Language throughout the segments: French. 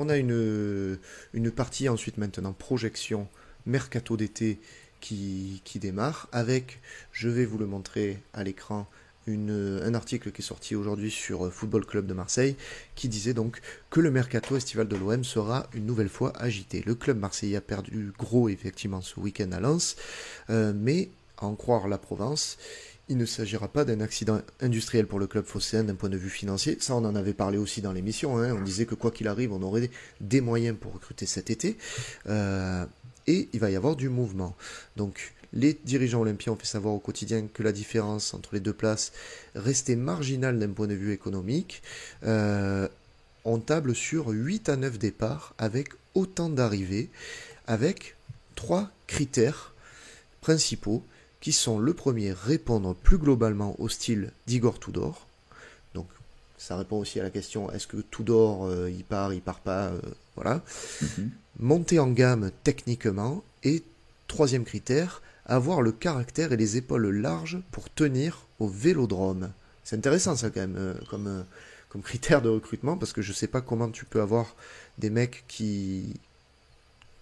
on a une partie ensuite maintenant, projection, mercato d'été qui démarre avec, je vais vous le montrer à l'écran, un article qui est sorti aujourd'hui sur Football Club de Marseille qui disait donc que le mercato estival de l'OM sera une nouvelle fois agité. Le club marseillais a perdu gros effectivement ce week-end à Lens, mais à en croire la Provence, il ne s'agira pas d'un accident industriel pour le club phocéen d'un point de vue financier. Ça, on en avait parlé aussi dans l'émission. Hein. On disait que quoi qu'il arrive, on aurait des moyens pour recruter cet été. Et il va y avoir du mouvement. Donc, les dirigeants olympiens ont fait savoir au quotidien que la différence entre les deux places restait marginale d'un point de vue économique. On table sur 8 à 9 départs avec autant d'arrivées, avec 3 critères principaux qui sont le premier, répondre plus globalement au style d'Igor Tudor. Donc ça répond aussi à la question, est-ce que Tudor, il part pas, voilà. Monter en gamme techniquement, et troisième critère, avoir le caractère et les épaules larges pour tenir au vélodrome. C'est intéressant ça quand même, comme critère de recrutement, parce que je sais pas comment tu peux avoir des mecs qui,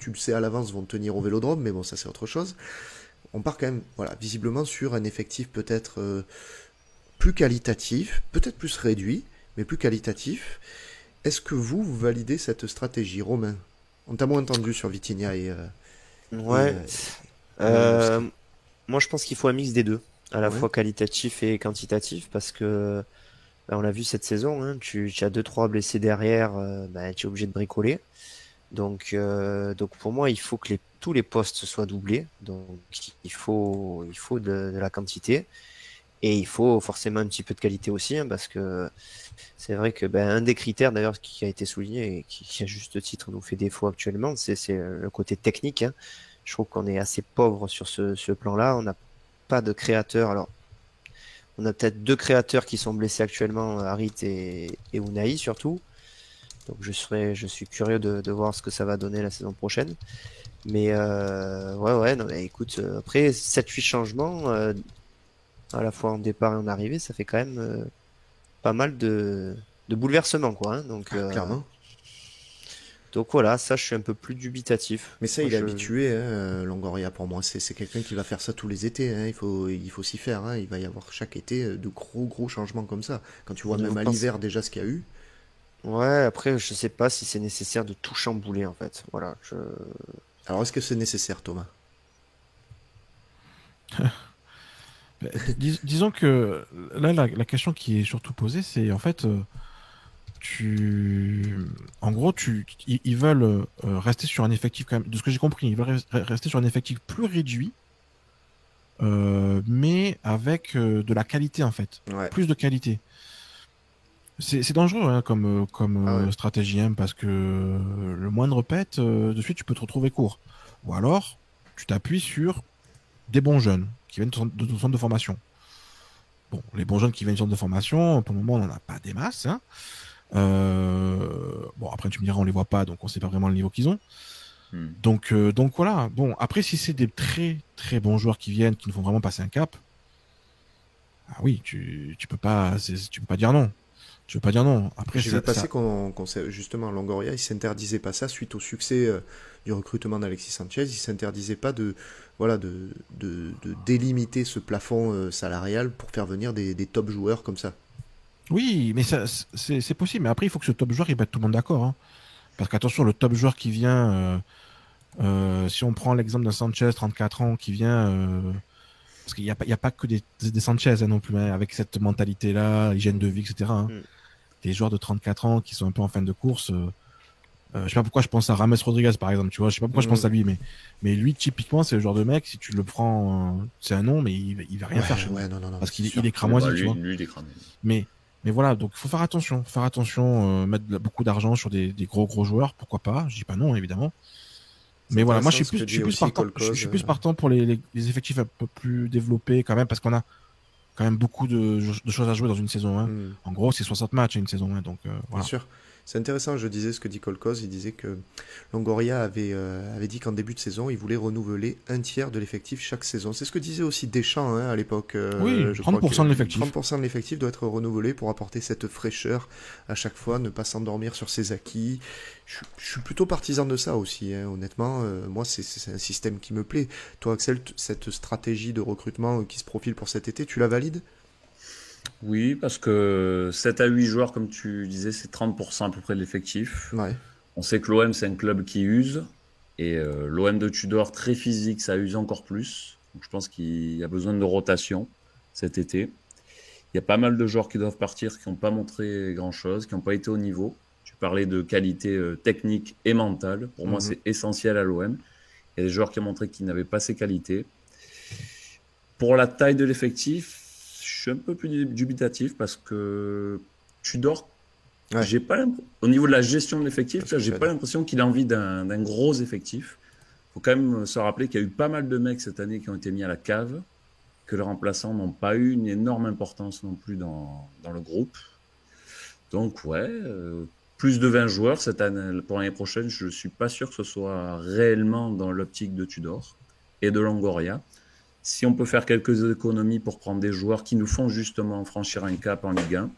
tu le sais à l'avance, vont tenir au vélodrome, mais bon, ça c'est autre chose. On part quand même, voilà, visiblement sur un effectif peut-être plus qualitatif, peut-être plus réduit, mais plus qualitatif. Est-ce que vous validez cette stratégie, Romain? On t'a moins entendu sur Vitinha Ouais. et Lewandowski. Euh, Moi, je pense qu'il faut un mix des deux, à la Ouais, fois qualitatif et quantitatif, parce que on l'a vu cette saison, hein, tu as deux trois blessés derrière, tu es obligé de bricoler. Donc pour moi, il faut que tous les postes soient doublés. Donc il faut de la quantité et il faut forcément un petit peu de qualité aussi, hein, parce que c'est vrai que un des critères d'ailleurs qui a été souligné et qui à juste titre nous fait défaut actuellement, c'est le côté technique, hein. Je trouve qu'on est assez pauvre sur ce plan-là. On n'a pas de créateurs. Alors, on a peut-être deux créateurs qui sont blessés actuellement, Harit et Unai surtout. Donc je suis curieux de voir ce que ça va donner la saison prochaine. Mais ouais, non, mais écoute, après 7-8 changements, à la fois en départ et en arrivée, ça fait quand même pas mal de bouleversements, quoi. Hein. ah, clairement. Donc voilà, ça je suis un peu plus dubitatif. Mais ça, Moi il est je habitué, hein, Longoria, pour moi. C'est quelqu'un qui va faire ça tous les étés. Hein. Il faut s'y faire. Hein. Il va y avoir chaque été de gros changements comme ça. Quand tu vois ne même à pense. l'hiver déjà ce qu'il y a eu. Ouais, après je sais pas si c'est nécessaire de tout chambouler en fait. Voilà, Alors, est-ce que c'est nécessaire, Thomas? Disons que là, la question qui est surtout posée, c'est en fait, tu, en gros, ils veulent rester sur un effectif quand même. De ce que j'ai compris, ils veulent rester sur un effectif plus réduit, mais avec de la qualité en fait, Ouais. plus de qualité. C'est dangereux hein, Ah ouais. stratégie, hein, parce que le moindre pet, de suite, tu peux te retrouver court. Ou alors, tu t'appuies sur des bons jeunes qui viennent de ton centre de formation. Bon, les bons jeunes qui viennent du centre de formation, pour le moment, on n'en a pas des masses. Hein. Bon, après, tu me diras, on les voit pas, donc on sait pas vraiment le niveau qu'ils ont. Donc voilà. Bon, après, si c'est des très très bons joueurs qui viennent, qui nous font vraiment passer un cap, ah oui, tu peux pas, tu peux pas dire non. Tu peux pas dire non. Après, J'ai vu ça, passer justement, Longoria, il s'interdisait pas ça suite au succès du recrutement d'Alexis Sanchez. Il s'interdisait pas voilà, de délimiter ce plafond salarial pour faire venir des top joueurs comme ça. oui, mais ça, c'est possible. Mais après, il faut que ce top joueur, il mette tout le monde d'accord. Hein. Parce qu'attention, le top joueur qui vient, si on prend l'exemple d'un Sanchez, 34 ans, qui vient, parce qu'il y a pas que des Sanchez hein, non plus, hein, avec cette mentalité-là, hygiène de vie, etc. Hein. Hmm. Des joueurs de 34 ans qui sont un peu en fin de course. Je sais pas pourquoi je pense à Rames Rodriguez, par exemple. Tu vois, je sais pas pourquoi je pense Mhm. à lui, mais lui, typiquement, c'est le genre de mec, si tu le prends, c'est un nom, mais il va rien faire Ouais, chez nous. ouais, non, non, non, mais Parce c'est qu'il sûr. est cramoisi, tu Lui, vois. lui, il est cramé. Mais, mais voilà, donc il faut faire attention, mettre beaucoup d'argent sur des gros joueurs, pourquoi pas, je dis pas non, évidemment. C'est Mais voilà, moi intéressant ce que je suis dit plus aussi partant, je Kolkhoz. suis plus partant pour les effectifs un peu plus développés quand même, parce qu'on a quand même beaucoup de choses à jouer dans une saison 1. Hmm, En gros, c'est 60 matchs une saison 1, donc bien voilà. sûr. C'est intéressant, je disais ce que dit Kolkhoz, il disait que Longoria avait dit qu'en début de saison, il voulait renouveler un tiers de l'effectif chaque saison. C'est ce que disait aussi Deschamps à l'époque. Oui, je crois 30% de l'effectif. 30% de l'effectif doit être renouvelé pour apporter cette fraîcheur à chaque fois, ne pas s'endormir sur ses acquis. Je suis plutôt partisan de ça aussi, honnêtement. Moi, c'est un système qui me plaît. Toi, Axel, cette stratégie de recrutement qui se profile pour cet été, tu la valides? Oui, parce que 7 à 8 joueurs, comme tu disais, c'est 30% à peu près de l'effectif. Ouais. On sait que l'OM, c'est un club qui use. Et l'OM de Tudor, très physique, ça use encore plus. Donc, je pense qu'il y a besoin de rotation cet été. Il y a pas mal de joueurs qui doivent partir, qui n'ont pas montré grand-chose, qui n'ont pas été au niveau. Tu parlais de qualité technique et mentale. Pour moi, c'est essentiel à l'OM. Il y a des joueurs qui ont montré qu'ils n'avaient pas ces qualités. Pour la taille de l'effectif, je suis un peu plus dubitatif parce que Tudor, j'ai pas au niveau de la gestion de l'effectif, j'ai pas l'impression qu'il a envie d'un gros effectif. Il faut quand même se rappeler qu'il y a eu pas mal de mecs cette année qui ont été mis à la cave, que les remplaçants n'ont pas eu une énorme importance non plus dans le groupe. Donc plus de 20 joueurs cette année, pour l'année prochaine, je suis pas sûr que ce soit réellement dans l'optique de Tudor et de Longoria. Si on peut faire quelques économies pour prendre des joueurs qui nous font justement franchir un cap en Ligue 1,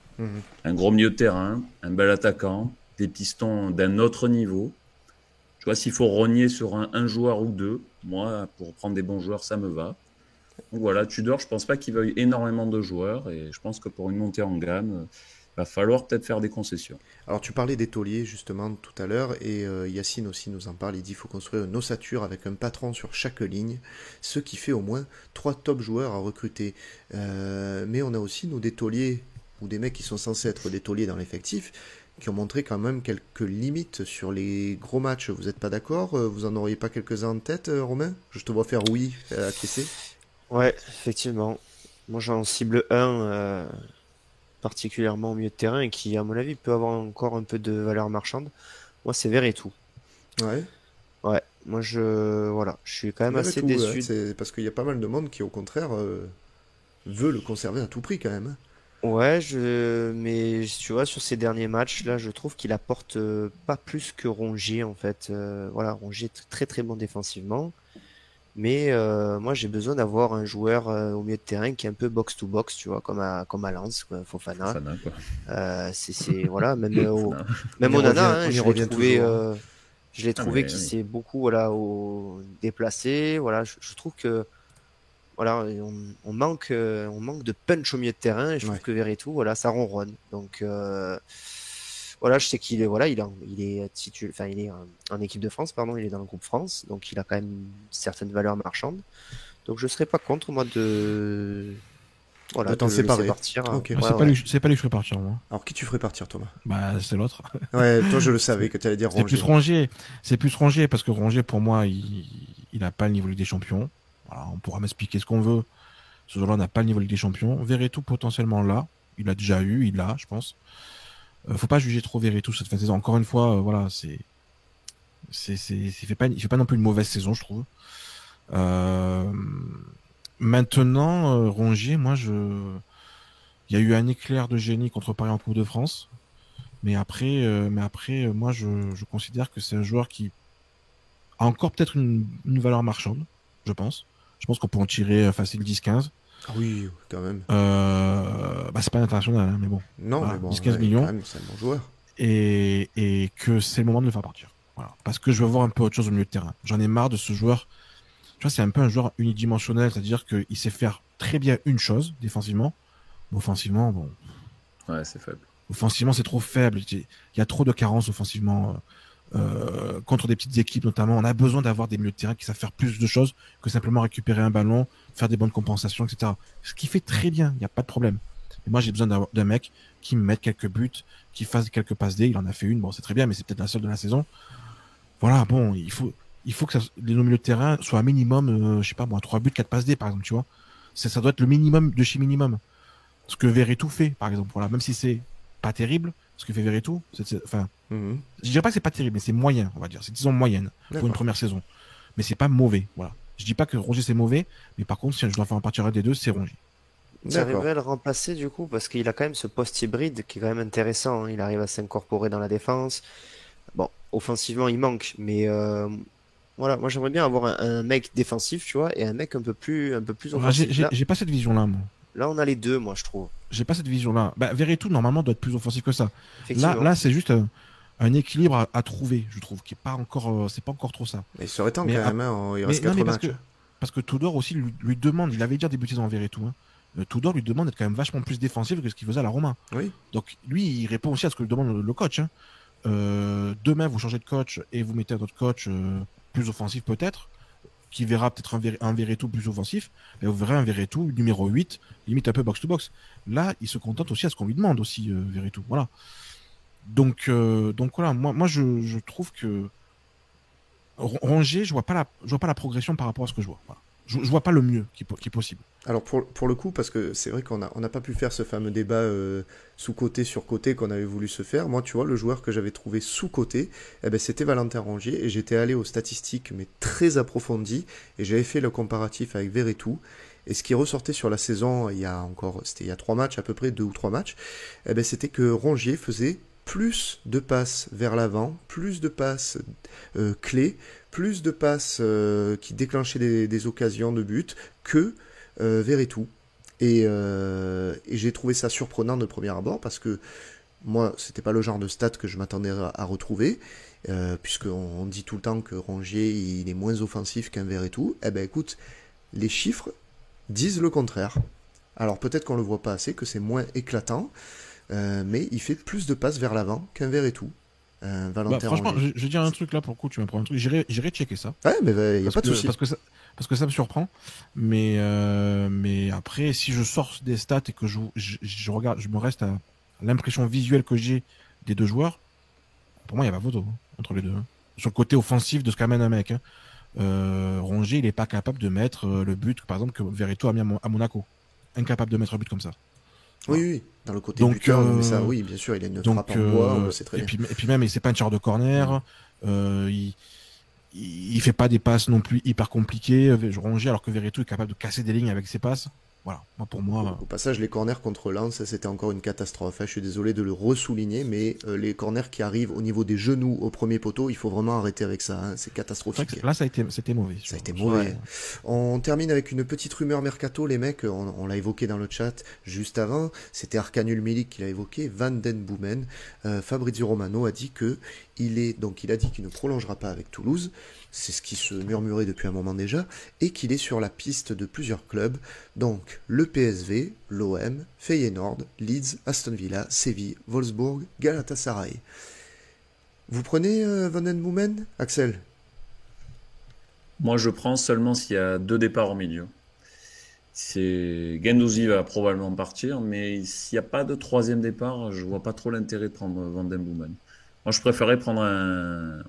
un gros milieu de terrain, un bel attaquant, des pistons d'un autre niveau. Tu vois, s'il faut rogner sur un joueur ou deux, moi, pour prendre des bons joueurs, ça me va. Donc voilà, Tudor, je pense pas qu'il veuille énormément de joueurs et je pense que pour une montée en gamme, va falloir peut-être faire des concessions. Alors tu parlais des tauliers justement tout à l'heure et Yacine aussi nous en parle, il dit qu'il faut construire une ossature avec un patron sur chaque ligne, ce qui fait au moins 3 top joueurs à recruter. Mais on a aussi nous des tauliers ou des mecs qui sont censés être des tauliers dans l'effectif qui ont montré quand même quelques limites sur les gros matchs. Vous n'êtes pas d'accord? Vous en auriez pas quelques-uns en tête, Romain? Je te vois faire oui, acquiescer. Ouais, effectivement. Moi j'en cible un particulièrement au milieu de terrain et qui, à mon avis, peut avoir encore un peu de valeur marchande. Moi, c'est Verretou. Ouais. Ouais, moi, je suis quand même assez déçu. C'est parce qu'il y a pas mal de monde qui, au contraire, veut le conserver à tout prix, quand même. Ouais, mais tu vois, sur ces derniers matchs, là, je trouve qu'il apporte pas plus que Rongier, en fait. Rongier est très très bon défensivement. Mais moi, j'ai besoin d'avoir un joueur au milieu de terrain qui est un peu box-to-box, tu vois, comme à Lens, quoi, Fofana. C'est voilà, même Onana, je l'ai trouvé qu'il s'est beaucoup déplacé. Voilà, je trouve que voilà, on manque de punch au milieu de terrain et je trouve que Verretou, voilà, ça ronronne. Donc voilà, je sais qu'il est il est en équipe de France, pardon, il est dans le groupe France, donc il a quand même une certaine valeur marchande. Donc je serais pas contre moi de t'en séparer. Partir. Okay. C'est pas lui que je ferais partir, moi. Alors qui tu ferais partir, Thomas? Bah c'est l'autre. Ouais, toi je le savais que tu allais dire Rongier. C'est plus Rongier parce que Rongier pour moi il a pas le niveau Ligue des Champions. Voilà, on pourra m'expliquer ce qu'on veut. Ce joueur-là n'a pas le niveau Ligue des Champions. Verretou potentiellement là, il l'a déjà eu, je pense. Faut pas juger trop Verretou cette fin de saison. Encore une fois, voilà, il fait pas non plus une mauvaise saison, je trouve. Maintenant, Rongier, moi, il y a eu un éclair de génie contre Paris en Coupe de France, mais après, moi, je considère que c'est un joueur qui a encore peut-être une valeur marchande, je pense. Je pense qu'on peut en tirer facile 10-15. Ah oui, quand même. C'est pas international, hein, mais bon. Non, voilà, mais bon, 10-15 millions. Quand même, c'est un bon joueur. Et que c'est le moment de le faire partir. Voilà. Parce que je veux voir un peu autre chose au milieu de terrain. J'en ai marre de ce joueur. Tu vois, c'est un peu un joueur unidimensionnel, c'est-à-dire qu'il sait faire très bien une chose défensivement. Mais offensivement, bon. Ouais, c'est faible. Offensivement, c'est trop faible. Il y a trop de carences offensivement. Contre des petites équipes notamment, on a besoin d'avoir des milieux de terrain qui savent faire plus de choses que simplement récupérer un ballon, faire des bonnes compensations, etc. Ce qui fait très bien, il n'y a pas de problème. Et moi j'ai besoin d'un mec qui me mette quelques buts, qui fasse quelques passes D, il en a fait une, bon c'est très bien, mais c'est peut-être la seule de la saison. Voilà, bon, il faut que les milieux de terrain soient à minimum, 3 buts, 4 passes D par exemple, tu vois. Ça doit être le minimum de chez minimum. Ce que Verretou fait, par exemple, voilà, même si c'est pas terrible, ce que fait Verretou, je dirais pas que c'est pas terrible, mais c'est moyen, on va dire. C'est disons moyenne pour une première saison. Mais c'est pas mauvais, voilà. Je dis pas que Rongier c'est mauvais, mais par contre, si je dois faire en partir un des deux, c'est Rongier. Tu D'accord. arriverais à le remplacer du coup parce qu'il a quand même ce poste hybride qui est quand même intéressant, hein. Il arrive à s'incorporer dans la défense. Bon, offensivement il manque, mais voilà, moi j'aimerais bien avoir un mec défensif, tu vois, et un mec un peu plus Ah, offensif. Là, j'ai pas cette vision-là, moi. là on a les deux, moi je trouve. J'ai pas cette vision-là. Bah, Veretout, normalement, doit être plus offensif que ça. Effectivement. Là c'est juste un équilibre à trouver, je trouve, qui est pas encore, c'est pas encore trop ça. Mais il serait temps Mais, quand même, hein, il mais reste non, 4 mais matchs. parce que Tudor aussi lui demande, il avait déjà débuté dans Veretout, hein. Tudor lui demande d'être quand même vachement plus défensif que ce qu'il faisait à la Roma. Oui. Donc lui, il répond aussi à ce que lui demande le coach, hein. Demain, vous changez de coach et vous mettez un autre coach plus offensif peut-être, qui verra peut-être un Veretout plus offensif, et vous verrez un Veretout numéro 8, limite un peu box-to-box. Là, il se contente aussi à ce qu'on lui demande aussi, Veretout. Voilà. Donc voilà, moi je trouve que Rongier, je vois pas la progression par rapport à ce que je vois. Voilà. Je vois pas le mieux qui est possible. Alors pour le coup, parce que c'est vrai on n'a pas pu faire ce fameux débat sous-côté sur côté qu'on avait voulu se faire. Moi, tu vois, le joueur que j'avais trouvé sous-côté, eh ben, c'était Valentin Rongier, et j'étais allé aux statistiques, mais très approfondies, et j'avais fait le comparatif avec Veretout. Et ce qui ressortait sur la saison, c'était il y a 3 matchs à peu près, 2 ou 3 matchs, eh ben, c'était que Rongier faisait plus de passes vers l'avant, plus de passes clés, plus de passes qui déclenchaient des occasions de but que Veretout. Et j'ai trouvé ça surprenant de premier abord parce que moi, c'était pas le genre de stat que je m'attendais à retrouver, puisqu'on dit tout le temps que Rongier il est moins offensif qu'un Veretout. Eh ben écoute, les chiffres disent le contraire. Alors peut-être qu'on le voit pas assez, que c'est moins éclatant, mais il fait plus de passes vers l'avant qu'un Veretout. Valentin Franchement, Rongier. je vais dire un truc là pour le coup, tu m'apprends un truc. J'irai checker ça. Ouais, mais il n'y a pas de souci. Parce que ça me surprend. Mais après, si je sors des stats et que je regarde, je me reste à l'impression visuelle que j'ai des deux joueurs, pour moi, il y a pas photo hein, entre les deux, hein. Sur le côté offensif de ce qu'amène un mec, hein. Rongier, il est pas capable de mettre le but, par exemple, que Veretout a mis à Monaco. Incapable de mettre un but comme ça. Oui, Voilà. oui, dans le côté Donc, buteur, mais ça, oui, bien sûr, il a une frappe en bois, on le sait très bien. et puis même, c'est pas un tireur de corner. Il fait pas des passes non plus hyper compliquées. Rongier, alors que Veretout est capable de casser des lignes avec ses passes. Voilà, pour moi. Au passage, les corners contre Lens, c'était encore une catastrophe, hein. Je suis désolé de le ressouligner, mais les corners qui arrivent au niveau des genoux au premier poteau, il faut vraiment arrêter avec ça, hein. C'est catastrophique. Là, c'était mauvais. Ça a été mauvais. On termine avec une petite rumeur mercato, les mecs, on l'a évoqué dans le chat juste avant, c'était Arcanul Milik qui l'a évoqué, Van Den Boomen. Fabrizio Romano a dit il a dit qu'il ne prolongera pas avec Toulouse, c'est ce qui se murmurait depuis un moment déjà, et qu'il est sur la piste de plusieurs clubs, donc le PSV, l'OM, Feyenoord, Leeds, Aston Villa, Séville, Wolfsburg, Galatasaray. Vous prenez Van Den Boomen, Axel? Moi, je prends seulement s'il y a 2 départs au milieu. Guendouzi va probablement partir, mais s'il n'y a pas de 3e départ, je vois pas trop l'intérêt de prendre Van Den Boomen. Moi, je préférais prendre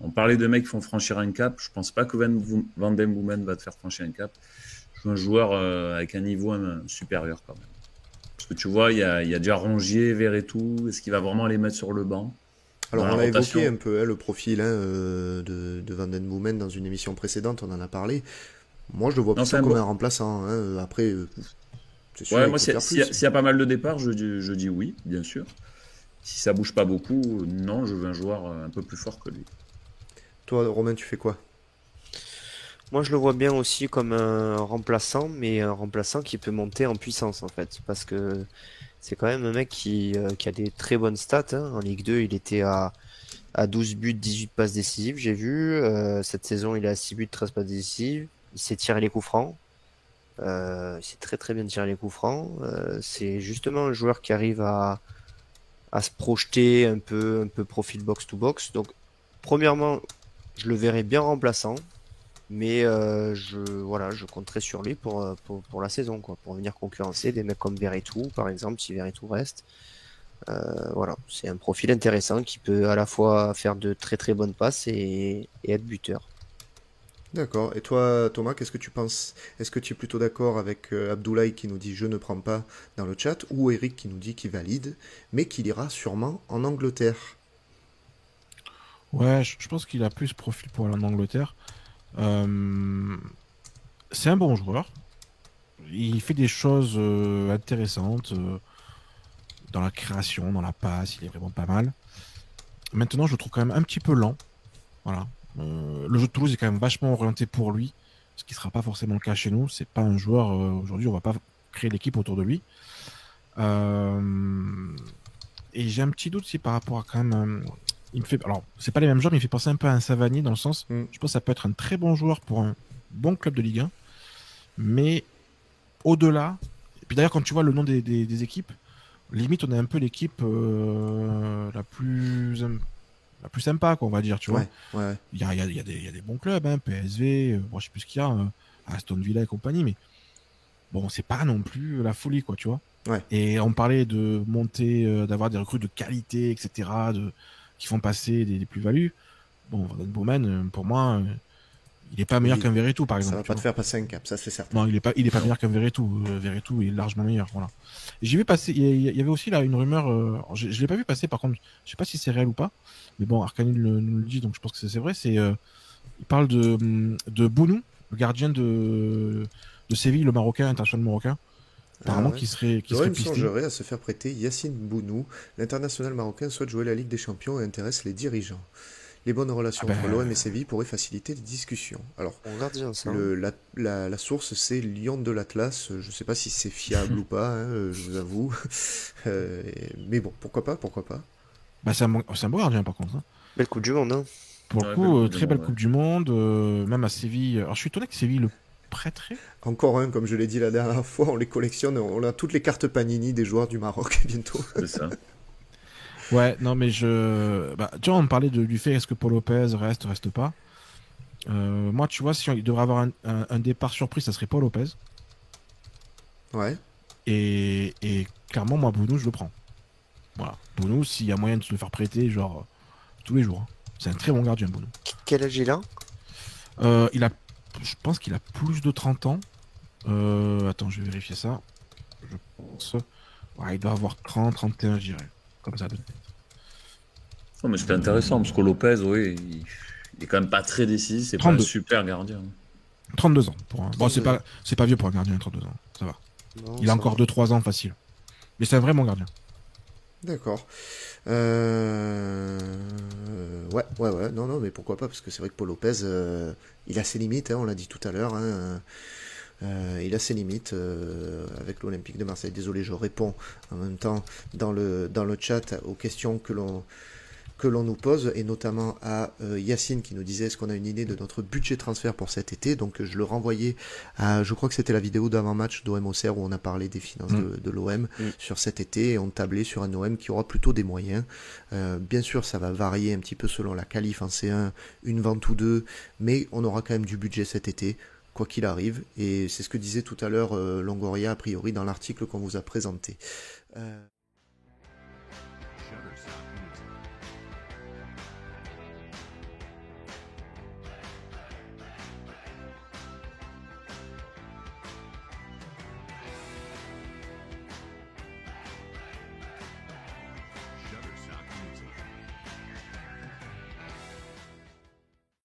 On parlait de mecs qui font franchir un cap. Je pense pas que Van Den Boomen va te faire franchir un cap. Je veux un joueur avec un niveau supérieur quand même. Parce que tu vois, il y a déjà Rongier, Veretout. Est-ce qu'il va vraiment les mettre sur le banc? Alors Dans on la a rotation. évoqué un peu le profil de Van Den Boomen dans une émission précédente, on en a parlé. Moi je le vois Non, plutôt c'est un comme bon. un remplaçant, hein. Après, c'est sûr, Ouais, il moi, peut faire s'il y plus. a pas mal de départs, je dis oui, bien sûr. Si ça bouge pas beaucoup, non, je veux un joueur un peu plus fort que lui. Toi Romain, tu fais quoi? Moi, je le vois bien aussi comme un remplaçant, mais un remplaçant qui peut monter en puissance, en fait. Parce que c'est quand même un mec qui a des très bonnes stats, hein. En Ligue 2, il était à 12 buts, 18 passes décisives, j'ai vu. Cette saison, il est à 6 buts, 13 passes décisives. Il sait tirer les coups francs. Il sait très très bien tirer les coups francs. C'est justement un joueur qui arrive à se projeter un peu profil box-to-box. Donc, premièrement, je le verrais bien remplaçant. Mais je compterai sur lui pour la saison, quoi, pour venir concurrencer des mecs comme Veretout, par exemple, si Veretout reste. Voilà, c'est un profil intéressant qui peut à la fois faire de très très bonnes passes et être buteur. D'accord. Et toi Thomas, qu'est-ce que tu penses? Est-ce que tu es plutôt d'accord avec Abdoulaye qui nous dit je ne prends pas dans le chat, ou Eric qui nous dit qu'il valide, mais qu'il ira sûrement en Angleterre? Ouais, je pense qu'il a plus profil pour aller en Angleterre. C'est un bon joueur. il fait des choses intéressantes dans la création, dans la passe, il est vraiment pas mal. Maintenant, je le trouve quand même un petit peu lent. Voilà. Le jeu de Toulouse est quand même vachement orienté pour lui, ce qui sera pas forcément le cas chez nous. C'est pas un joueur aujourd'hui, on va pas créer l'équipe autour de lui. Et j'ai un petit doute aussi par rapport à quand même. Il me fait, alors c'est pas les mêmes joueurs, mais il fait penser un peu à un Savani dans le sens. Je pense que ça peut être un très bon joueur pour un bon club de Ligue 1, mais au-delà. Et puis d'ailleurs, quand tu vois le nom des équipes, limite on est un peu l'équipe la plus sympa, quoi, on va dire, tu vois. Ouais. Il y a des bons clubs, hein, PSV, bon, je sais plus ce qu'il y a, Aston Villa et compagnie, mais bon, c'est pas non plus la folie, quoi, tu vois. Ouais. Et on parlait de monter, d'avoir des recrues de qualité, etc., qui font passer des plus-values. Bon, Van Bomen, pour moi, il est pas meilleur qu'un Verretou, par exemple. Ça va pas te faire passer un cap, ça c'est certain. Non, il est pas meilleur qu'un Verretou. Verretou est largement meilleur, voilà. Et j'ai vu passer, il y avait aussi là une rumeur, je l'ai pas vu passer, par contre, je sais pas si c'est réel ou pas, mais bon, Arcani nous le dit, donc je pense que c'est vrai. C'est, il parle de Bounou, le gardien de Séville, le Marocain, international marocain. Apparemment, qui serait L'OM pisté. songerait à se faire prêter Yacine Bounou. L'international marocain souhaite jouer la Ligue des Champions et intéresse les dirigeants. Les bonnes relations entre l'OM et Séville pourraient faciliter les discussions. Alors, la source, c'est Lyon de l'Atlas. Je ne sais pas si c'est fiable ou pas, hein, je vous avoue. Mais bon, pourquoi pas. Bah, c'est un beau gardien, par contre. Hein. Belle Coupe du Monde. Hein. Pour le coup, très belle Coupe du Monde. Même à Séville. Alors, je suis étonné que Séville le prêterait. Encore un, comme je l'ai dit la dernière fois, on les collectionne. On a toutes les cartes Panini des joueurs du Maroc bientôt. C'est ça. Ouais, non, mais tu vois, on me parlait du fait est-ce que Paul Lopez reste pas. Moi, tu vois, si il devrait avoir un départ surprise, ça serait Paul Lopez. Ouais. Et clairement, moi, Bounou, je le prends. Voilà. Bounou, s'il y a moyen de se le faire prêter, genre, tous les jours. Hein. C'est un très bon gardien, Bounou. Quel âge il a Je pense qu'il a plus de 30 ans. Attends, je vais vérifier ça. Je pense. Ouais, il doit avoir 30, 31, je dirais. Comme ça, de tête. Non, mais c'était intéressant parce que Lopez, oui, il est quand même pas très décisif, c'est 32. pas un super gardien. 32 ans. Bon, c'est pas vieux pour un gardien, 32 ans, ça va. Non, il a encore 2-3 ans facile. Mais c'est un vrai bon gardien. D'accord. Ouais, non, mais pourquoi pas, parce que c'est vrai que Paul Lopez, il a ses limites, hein, on l'a dit tout à l'heure, hein, il a ses limites avec l'Olympique de Marseille. Désolé, je réponds en même temps dans le chat aux questions que l'on nous pose, et notamment à Yacine qui nous disait est-ce qu'on a une idée de notre budget transfert pour cet été. Donc je le renvoyais à, je crois que c'était la vidéo d'avant-match d'OM-Auxerre où on a parlé des finances de l'OM sur cet été, et on tablait sur un OM qui aura plutôt des moyens. Bien sûr, ça va varier un petit peu selon la qualif en C1, une vente ou deux, mais on aura quand même du budget cet été, quoi qu'il arrive, et c'est ce que disait tout à l'heure Longoria a priori dans l'article qu'on vous a présenté.